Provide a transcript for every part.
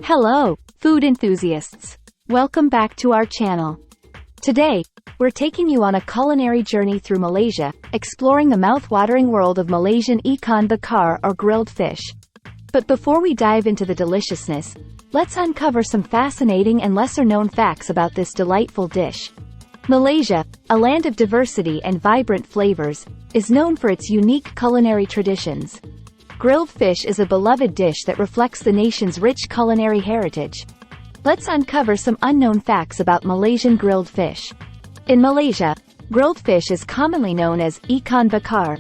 Hello, food enthusiasts. Welcome back to our channel. Today, we're taking you on a culinary journey through Malaysia, exploring the mouth-watering world of Malaysian Ikan Bakar or grilled fish. But before we dive into the deliciousness, let's uncover some fascinating and lesser-known facts about this delightful dish. Malaysia, a land of diversity and vibrant flavors, is known for its unique culinary traditions. Grilled fish is a beloved dish that reflects the nation's rich culinary heritage. Let's uncover some unknown facts about Malaysian grilled fish. In Malaysia, grilled fish is commonly known as Ikan Bakar.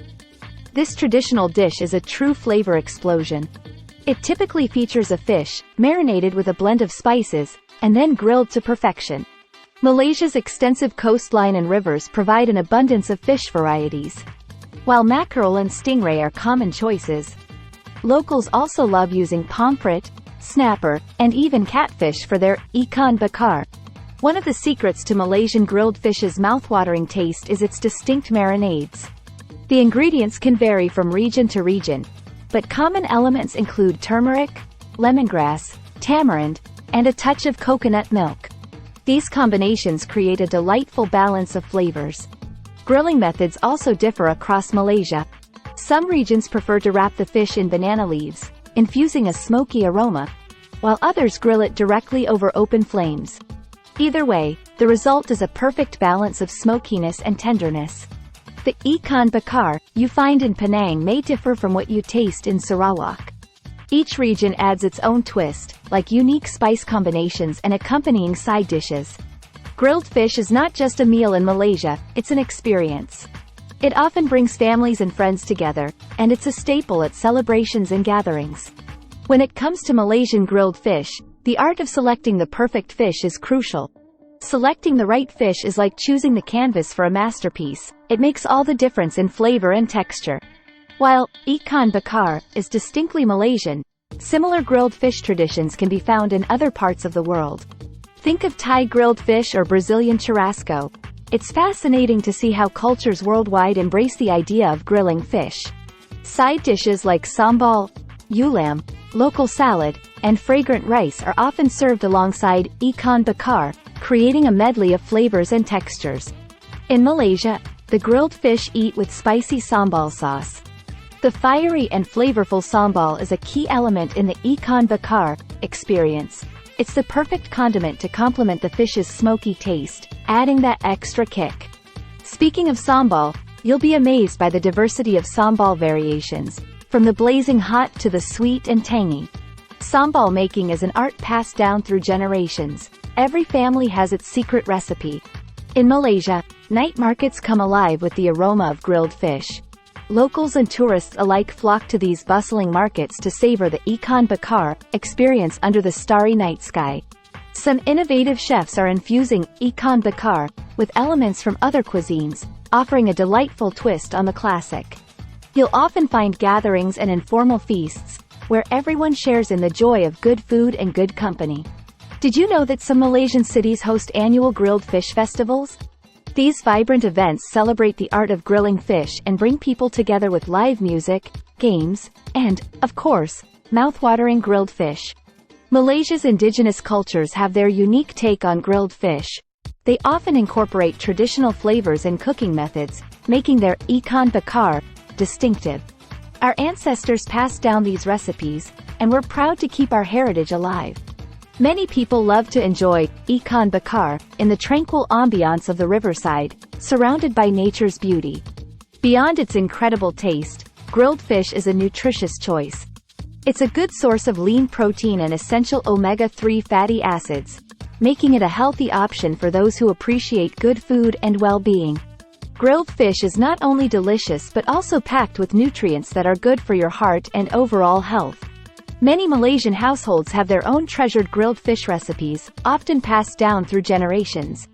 This traditional dish is a true flavor explosion. It typically features a fish, marinated with a blend of spices, and then grilled to perfection. Malaysia's extensive coastline and rivers provide an abundance of fish varieties. While mackerel and stingray are common choices, locals also love using pomfret, snapper, and even catfish for their Ikan Bakar. One of the secrets to Malaysian grilled fish's mouthwatering taste is its distinct marinades. The ingredients can vary from region to region, but common elements include turmeric, lemongrass, tamarind, and a touch of coconut milk. These combinations create a delightful balance of flavors. Grilling methods also differ across Malaysia. Some regions prefer to wrap the fish in banana leaves, infusing a smoky aroma, while others grill it directly over open flames. Either way, the result is a perfect balance of smokiness and tenderness. The Ikan Bakar you find in Penang may differ from what you taste in Sarawak. Each region adds its own twist, like unique spice combinations and accompanying side dishes. Grilled fish is not just a meal in Malaysia, it's an experience. It often brings families and friends together, and it's a staple at celebrations and gatherings. When it comes to Malaysian grilled fish, the art of selecting the perfect fish is crucial. Selecting the right fish is like choosing the canvas for a masterpiece. It makes all the difference in flavor and texture. While Ikan Bakar is distinctly Malaysian, similar grilled fish traditions can be found in other parts of the world. Think of Thai grilled fish or Brazilian churrasco. It's fascinating to see how cultures worldwide embrace the idea of grilling fish. Side dishes like sambal, ulam, local salad, and fragrant rice are often served alongside Ikan Bakar, creating a medley of flavors and textures. In Malaysia, the grilled fish eat with spicy sambal sauce. The fiery and flavorful sambal is a key element in the Ikan Bakar experience. It's the perfect condiment to complement the fish's smoky taste, adding that extra kick. Speaking of sambal, you'll be amazed by the diversity of sambal variations, from the blazing hot to the sweet and tangy. Sambal making is an art passed down through generations. Every family has its secret recipe. In Malaysia, night markets come alive with the aroma of grilled fish. Locals and tourists alike flock to these bustling markets to savor the Ikan Bakar experience under the starry night sky. Some innovative chefs are infusing Ikan Bakar with elements from other cuisines, offering a delightful twist on the classic. You'll often find gatherings and informal feasts, where everyone shares in the joy of good food and good company. Did you know that some Malaysian cities host annual grilled fish festivals? These vibrant events celebrate the art of grilling fish and bring people together with live music, games, and, of course, mouth-watering grilled fish. Malaysia's indigenous cultures have their unique take on grilled fish. They often incorporate traditional flavors and cooking methods, making their Ikan Bakar distinctive. Our ancestors passed down these recipes, and we're proud to keep our heritage alive. Many people love to enjoy Ikan Bakar in the tranquil ambiance of the riverside, surrounded by nature's beauty. Beyond its incredible taste, grilled fish is a nutritious choice. It's a good source of lean protein and essential omega-3 fatty acids, making it a healthy option for those who appreciate good food and well-being. Grilled fish is not only delicious but also packed with nutrients that are good for your heart and overall health. Many Malaysian households have their own treasured grilled fish recipes, often passed down through generations.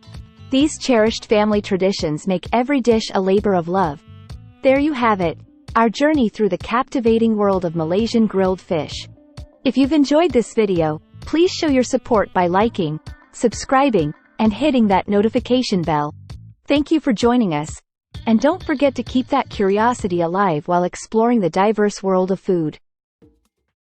These cherished family traditions make every dish a labor of love. There you have it, our journey through the captivating world of Malaysian grilled fish. If you've enjoyed this video, please show your support by liking, subscribing, and hitting that notification bell. Thank you for joining us. And don't forget to keep that curiosity alive while exploring the diverse world of food.